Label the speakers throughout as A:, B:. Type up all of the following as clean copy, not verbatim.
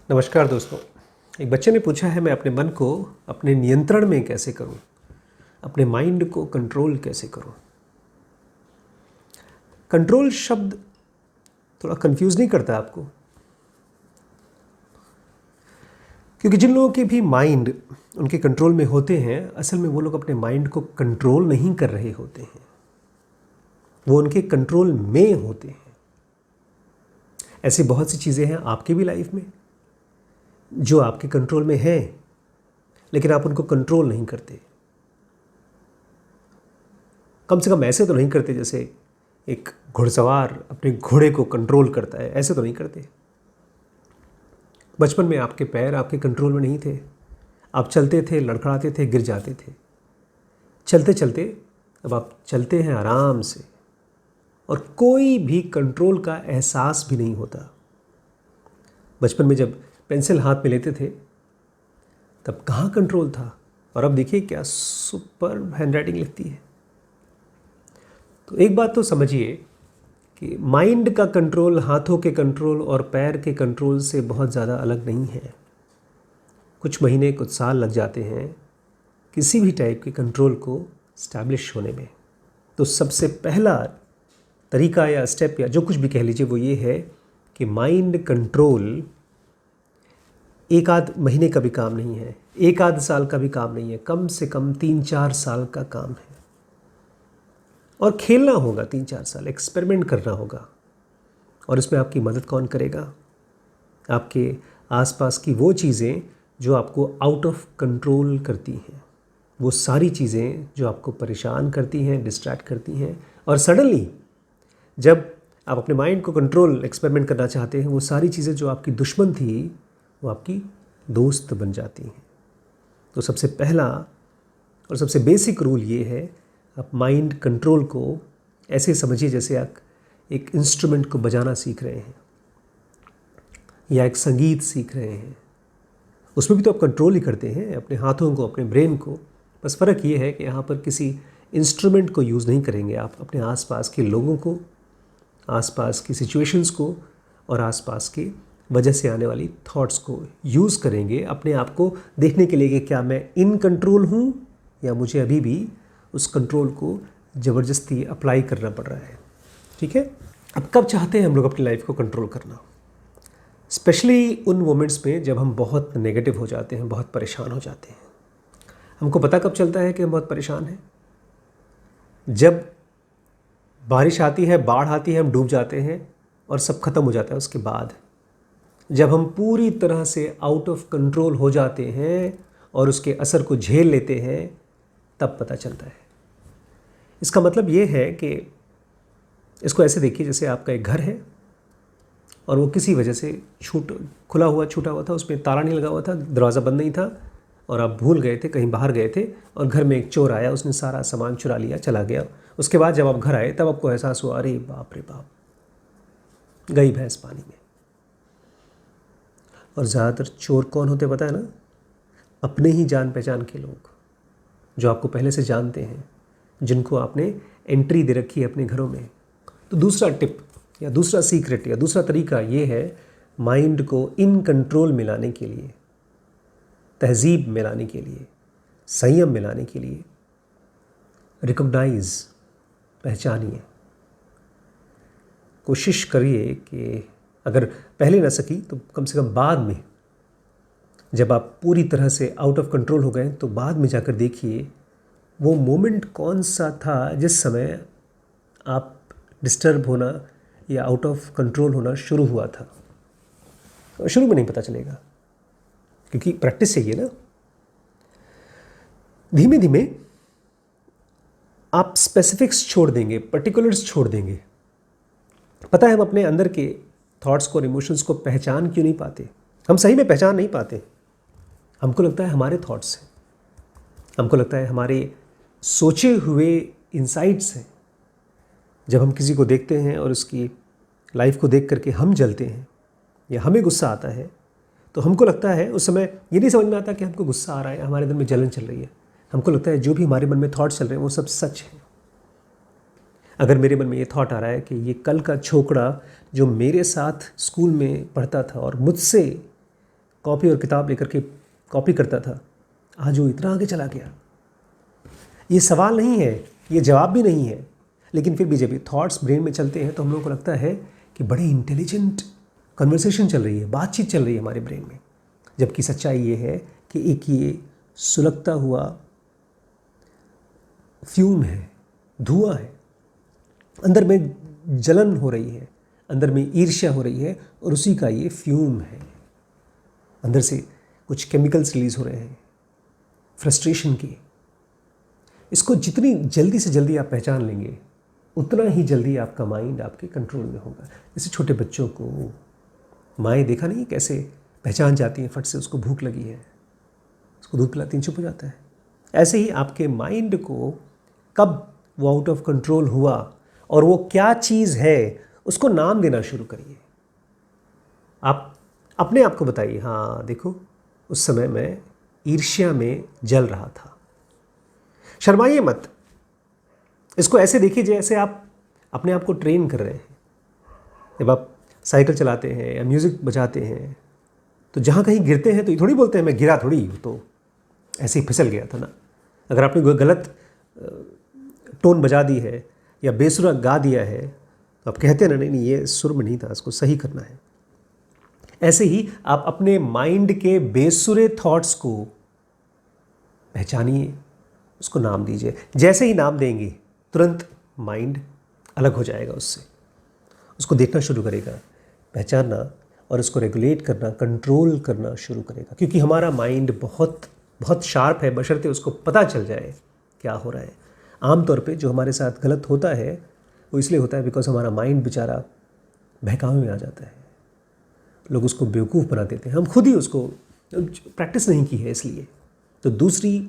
A: नमस्कार दोस्तों। एक बच्चे ने पूछा है मैं अपने मन को अपने नियंत्रण में कैसे करूं, अपने माइंड को कंट्रोल कैसे करूं। कंट्रोल शब्द थोड़ा कंफ्यूज नहीं करता आपको? क्योंकि जिन लोगों के भी माइंड उनके कंट्रोल में होते हैं, असल में वो लोग अपने माइंड को कंट्रोल नहीं कर रहे होते हैं, वो उनके कंट्रोल में होते हैं। ऐसी बहुत सी चीज़ें हैं आपकी भी लाइफ में जो आपके कंट्रोल में है, लेकिन आप उनको कंट्रोल नहीं करते। कम से कम ऐसे तो नहीं करते जैसे एक घुड़सवार अपने घोड़े को कंट्रोल करता है, ऐसे तो नहीं करते। बचपन में आपके पैर आपके कंट्रोल में नहीं थे, आप चलते थे, लड़खड़ाते थे, गिर जाते थे। चलते चलते अब आप चलते हैं आराम से और कोई भी कंट्रोल का एहसास भी नहीं होता। बचपन में जब पेंसिल हाथ में लेते थे तब कहाँ कंट्रोल था, और अब देखिए क्या सुपर हैंडराइटिंग लिखती है। तो एक बात तो समझिए कि माइंड का कंट्रोल हाथों के कंट्रोल और पैर के कंट्रोल से बहुत ज़्यादा अलग नहीं है। कुछ महीने कुछ साल लग जाते हैं किसी भी टाइप के कंट्रोल को स्टैब्लिश होने में। तो सबसे पहला तरीका या स्टेप या जो कुछ भी कह लीजिए वो ये है कि माइंड कंट्रोल एक आध महीने का भी काम नहीं है, एक आध साल का भी काम नहीं है, कम से कम 3-4 साल का काम है। और खेलना होगा 3-4 साल, एक्सपेरिमेंट करना होगा। और इसमें आपकी मदद कौन करेगा? आपके आसपास की वो चीज़ें जो आपको आउट ऑफ कंट्रोल करती हैं, वो सारी चीज़ें जो आपको परेशान करती हैं, डिस्ट्रैक्ट करती हैं। और सडनली जब आप अपने माइंड को कंट्रोल एक्सपेरिमेंट करना चाहते हैं, वो सारी चीज़ें जो आपकी दुश्मन थी वो आपकी दोस्त बन जाती हैं। तो सबसे पहला और सबसे बेसिक रूल ये है, आप माइंड कंट्रोल को ऐसे समझिए जैसे आप एक इंस्ट्रूमेंट को बजाना सीख रहे हैं या एक संगीत सीख रहे हैं। उसमें भी तो आप कंट्रोल ही करते हैं अपने हाथों को, अपने ब्रेन को। बस फ़र्क ये है कि यहाँ पर किसी इंस्ट्रूमेंट को यूज़ नहीं करेंगे, आप अपने आसपास के लोगों को, आसपास की सिचुएशंस को और आसपास के वजह से आने वाली थॉट्स को यूज़ करेंगे अपने आप को देखने के लिए कि क्या मैं इन कंट्रोल हूँ या मुझे अभी भी उस कंट्रोल को ज़बरदस्ती अप्लाई करना पड़ रहा है। ठीक है। अब कब चाहते हैं हम लोग अपनी लाइफ को कंट्रोल करना? स्पेशली उन मोमेंट्स में जब हम बहुत नेगेटिव हो जाते हैं, बहुत परेशान हो जाते हैं। हमको पता कब चलता है कि हम बहुत परेशान हैं? जब बारिश आती है, बाढ़ आती है, हम डूब जाते हैं और सब खत्म हो जाता है। उसके बाद जब हम पूरी तरह से आउट ऑफ कंट्रोल हो जाते हैं और उसके असर को झेल लेते हैं, तब पता चलता है। इसका मतलब ये है कि इसको ऐसे देखिए जैसे आपका एक घर है और वो किसी वजह से छूटा हुआ था, उसमें ताला नहीं लगा हुआ था, दरवाज़ा बंद नहीं था और आप भूल गए थे, कहीं बाहर गए थे और घर में एक चोर आया, उसने सारा सामान चुरा लिया, चला गया। उसके बाद जब आप घर आए तब आपको एहसास हुआ, अरे बाप रे बाप, गई भैंस पानी में। और ज़्यादातर चोर कौन होते पता है ना? अपने ही जान पहचान के लोग जो आपको पहले से जानते हैं, जिनको आपने एंट्री दे रखी है अपने घरों में। तो दूसरा टिप या दूसरा सीक्रेट या दूसरा तरीका ये है, माइंड को इन कंट्रोल में लाने के लिए, तहजीब में लाने के लिए, संयम में लाने के लिए, रिकॉग्नाइज, पहचानिए। कोशिश करिए कि अगर पहले ना सकी तो कम से कम बाद में, जब आप पूरी तरह से आउट ऑफ कंट्रोल हो गए, तो बाद में जाकर देखिए वो मोमेंट कौन सा था जिस समय आप डिस्टर्ब होना या आउट ऑफ कंट्रोल होना शुरू हुआ था। शुरू में नहीं पता चलेगा क्योंकि प्रैक्टिस चाहिए ना। धीमे धीमे आप स्पेसिफिक्स छोड़ देंगे, पर्टिकुलर्स छोड़ देंगे। पता है हम अपने अंदर के थॉट्स को और इमोशंस को पहचान क्यों नहीं पाते? हम सही में पहचान नहीं पाते। हमको लगता है हमारे थॉट्स हैं, हमको लगता है हमारे सोचे हुए इनसाइट्स हैं। जब हम किसी को देखते हैं और उसकी लाइफ को देख करके हम जलते हैं या हमें गुस्सा आता है, तो हमको लगता है उस समय ये नहीं समझ में आता कि हमको गुस्सा आ रहा है, हमारे दिल में जलन चल रही है। हमको लगता है जो भी हमारे मन में थॉट्स चल रहे हैं वो सब सच है। अगर मेरे मन में ये थॉट आ रहा है कि ये कल का छोकरा जो मेरे साथ स्कूल में पढ़ता था और मुझसे कॉपी और किताब लेकर के कॉपी करता था, आज वो इतना आगे चला गया। ये सवाल नहीं है, ये जवाब भी नहीं है, लेकिन फिर भी जब ये थॉट्स ब्रेन में चलते हैं तो हम लोगों को लगता है कि बड़े इंटेलिजेंट कन्वर्सेशन चल रही है, बातचीत चल रही है हमारे ब्रेन में। जबकि सच्चाई ये है कि एक ये सुलगता हुआ फ्यूम है, धुआं है, अंदर में जलन हो रही है, अंदर में ईर्ष्या हो रही है और उसी का ये फ्यूम है। अंदर से कुछ केमिकल्स रिलीज हो रहे हैं फ्रस्ट्रेशन के। इसको जितनी जल्दी से जल्दी आप पहचान लेंगे उतना ही जल्दी आपका माइंड आपके कंट्रोल में होगा। जैसे छोटे बच्चों को माएँ देखा नहीं कैसे पहचान जाती हैं, फट से उसको भूख लगी है, उसको दूध पिलाती हैं, चुप हो जाता है। ऐसे ही आपके माइंड को कब वो आउट ऑफ कंट्रोल हुआ और वो क्या चीज़ है उसको नाम देना शुरू करिए। आप अपने आप को बताइए, हाँ देखो उस समय मैं ईर्ष्या में जल रहा था। शर्माइए मत, इसको ऐसे देखिए जैसे आप अपने आप को ट्रेन कर रहे हैं। जब आप साइकिल चलाते हैं या म्यूज़िक बजाते हैं तो जहाँ कहीं गिरते हैं तो ये थोड़ी बोलते हैं मैं गिरा थोड़ी, तो ऐसे ही फिसल गया था ना। अगर आपने कोई गलत टोन बजा दी है या बेसुरा गा दिया है तो आप कहते हैं ना, नहीं ये सुर में नहीं था, इसको सही करना है। ऐसे ही आप अपने माइंड के बेसुरे थॉट्स को पहचानिए, उसको नाम दीजिए। जैसे ही नाम देंगे तुरंत माइंड अलग हो जाएगा उससे, उसको देखना शुरू करेगा, पहचानना और उसको रेगुलेट करना, कंट्रोल करना शुरू करेगा। क्योंकि हमारा माइंड बहुत बहुत शार्प है, बशर्ते उसको पता चल जाए क्या हो रहा है। आमतौर पे जो हमारे साथ गलत होता है वो इसलिए होता है बिकॉज हमारा माइंड बेचारा बहकावे में आ जाता है। लोग उसको बेवकूफ़ बना देते हैं, हम खुद ही उसको प्रैक्टिस नहीं की है इसलिए। तो दूसरी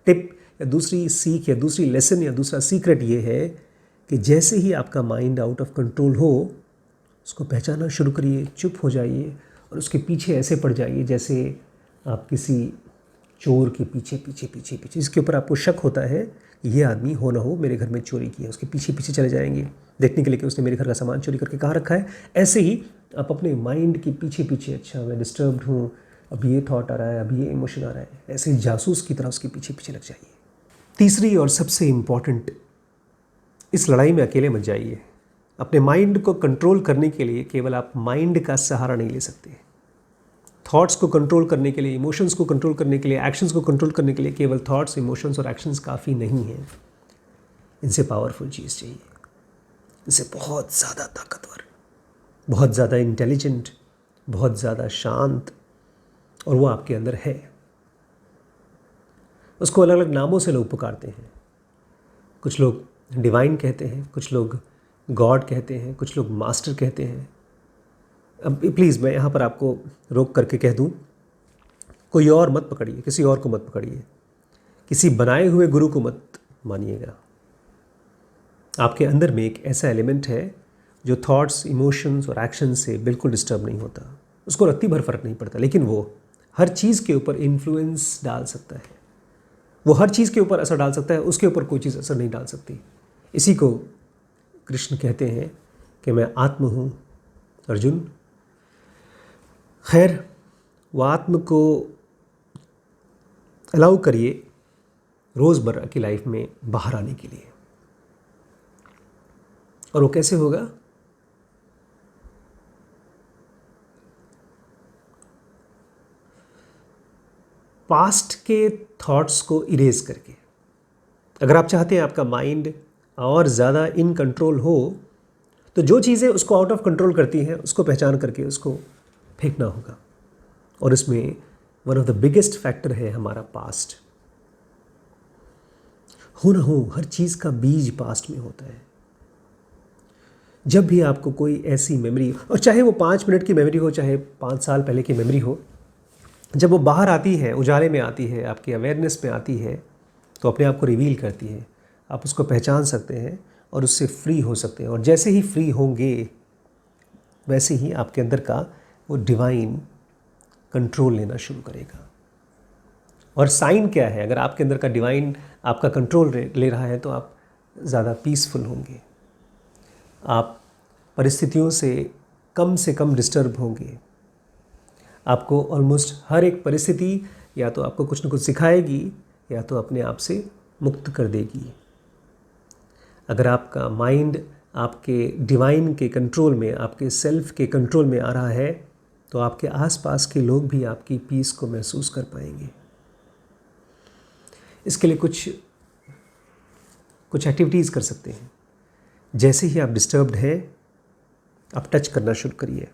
A: टिप या दूसरी सीख या दूसरी लेसन या दूसरा सीक्रेट ये है कि जैसे ही आपका माइंड आउट ऑफ कंट्रोल हो उसको पहचानना शुरू करिए, चुप हो जाइए और उसके पीछे ऐसे पड़ जाइए जैसे आप किसी चोर के पीछे पीछे पीछे पीछे, जिसके ऊपर आपको शक होता है कि ये आदमी हो ना हो मेरे घर में चोरी की है, उसके पीछे पीछे चले जाएंगे देखने के लिए कि उसने मेरे घर का सामान चोरी करके कहाँ रखा है। ऐसे ही आप अपने माइंड के पीछे पीछे, अच्छा मैं डिस्टर्ब्ड हूँ, अब ये थॉट आ रहा है, अब ये इमोशन आ रहा है, ऐसे ही जासूस की तरह उसके पीछे पीछे लग जाइए। तीसरी और सबसे इम्पॉर्टेंट, इस लड़ाई में अकेले मत जाइए। अपने माइंड को कंट्रोल करने के लिए केवल आप माइंड का सहारा नहीं ले सकते। थॉट्स को कंट्रोल करने के लिए, इमोशंस को कंट्रोल करने के लिए, एक्शंस को कंट्रोल करने के लिए केवल थॉट्स, इमोशंस और एक्शंस काफ़ी नहीं हैं। इनसे पावरफुल चीज़ चाहिए, इनसे बहुत ज़्यादा ताकतवर, बहुत ज़्यादा इंटेलिजेंट, बहुत ज़्यादा शांत, और वो आपके अंदर है। उसको अलग अलग नामों से लोग पुकारते हैं। कुछ लोग डिवाइन कहते हैं, कुछ लोग गॉड कहते हैं, कुछ लोग मास्टर कहते हैं। अब प्लीज़ मैं यहाँ पर आपको रोक करके कह दूँ, कोई और मत पकड़िए, किसी और को मत पकड़िए, किसी बनाए हुए गुरु को मत मानिएगा। आपके अंदर में एक ऐसा एलिमेंट है जो थॉट्स, इमोशंस और एक्शन से बिल्कुल डिस्टर्ब नहीं होता। उसको रत्ती भर फर्क नहीं पड़ता, लेकिन वो हर चीज़ के ऊपर इन्फ्लुएंस डाल सकता है। वो हर चीज़ के ऊपर असर डाल सकता है, उसके ऊपर कोई चीज़ असर नहीं डाल सकती। इसी को कृष्ण कहते हैं कि मैं आत्म हूँ अर्जुन। खैर, वो आत्म को अलाउ करिए रोज़मर्रा की लाइफ में बाहर आने के लिए। और वो कैसे होगा? पास्ट के थॉट्स को इरेज करके। अगर आप चाहते हैं आपका माइंड और ज़्यादा इन कंट्रोल हो तो जो चीज़ें उसको आउट ऑफ कंट्रोल करती हैं उसको पहचान करके उसको फेंकना होगा। और इसमें one of the biggest factor है हमारा पास्ट। हो ना हो, हर चीज़ का बीज पास्ट में होता है। जब भी आपको कोई ऐसी मेमोरी, और चाहे वो 5 मिनट की मेमोरी हो, चाहे 5 साल पहले की मेमोरी हो, जब वो बाहर आती है, उजाले में आती है, आपकी अवेयरनेस में आती है, तो अपने आप को रिवील करती है। आप उसको पहचान सकते हैं और उससे फ्री हो सकते हैं। और जैसे ही फ्री होंगे वैसे ही आपके अंदर का वो डिवाइन कंट्रोल लेना शुरू करेगा। और साइन क्या है? अगर आपके अंदर का डिवाइन आपका कंट्रोल ले रहा है तो आप ज़्यादा पीसफुल होंगे, आप परिस्थितियों से कम डिस्टर्ब होंगे, आपको ऑलमोस्ट हर एक परिस्थिति या तो आपको कुछ न कुछ सिखाएगी या तो अपने आप से मुक्त कर देगी। अगर आपका माइंड आपके डिवाइन के कंट्रोल में, आपके सेल्फ के कंट्रोल में आ रहा है, तो आपके आसपास के लोग भी आपकी पीस को महसूस कर पाएंगे। इसके लिए कुछ एक्टिविटीज़ कर सकते हैं। जैसे ही आप डिस्टर्ब्ड हैं, आप टच करना शुरू करिए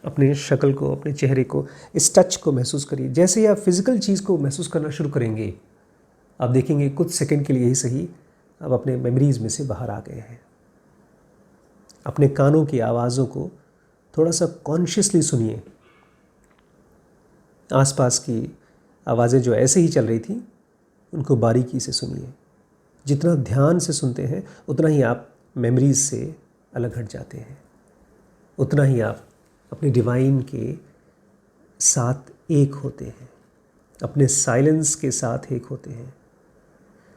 A: अपने शक्ल को, अपने चेहरे को, इस टच को महसूस करिए। जैसे ही आप फिज़िकल चीज़ को महसूस करना शुरू करेंगे, आप देखेंगे कुछ सेकंड के लिए ही सही आप अपने मेमोरीज़ में से बाहर आ गए हैं। अपने कानों की आवाज़ों को थोड़ा सा कॉन्शियसली सुनिए। आसपास की आवाज़ें जो ऐसे ही चल रही थी, उनको बारीकी से सुनिए। जितना ध्यान से सुनते हैं, उतना ही आप मेमोरीज़ से अलग हट जाते हैं, उतना ही आप अपने डिवाइन के साथ एक होते हैं, अपने साइलेंस के साथ एक होते हैं।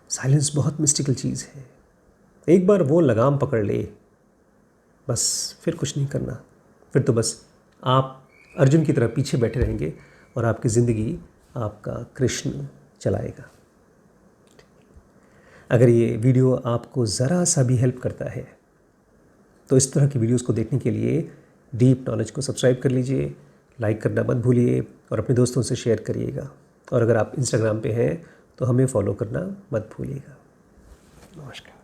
A: साइलेंस बहुत मिस्टिकल चीज़ है। एक बार वो लगाम पकड़ ले, बस फिर कुछ नहीं करना। फिर तो बस आप अर्जुन की तरह पीछे बैठे रहेंगे और आपकी ज़िंदगी आपका कृष्ण चलाएगा। अगर ये वीडियो आपको ज़रा सा भी हेल्प करता है, तो इस तरह की वीडियोस को देखने के लिए डीप नॉलेज को सब्सक्राइब कर लीजिए, लाइक करना मत भूलिए और अपने दोस्तों से शेयर करिएगा। और अगर आप इंस्टाग्राम पे हैं तो हमें फॉलो करना मत भूलिएगा। नमस्कार।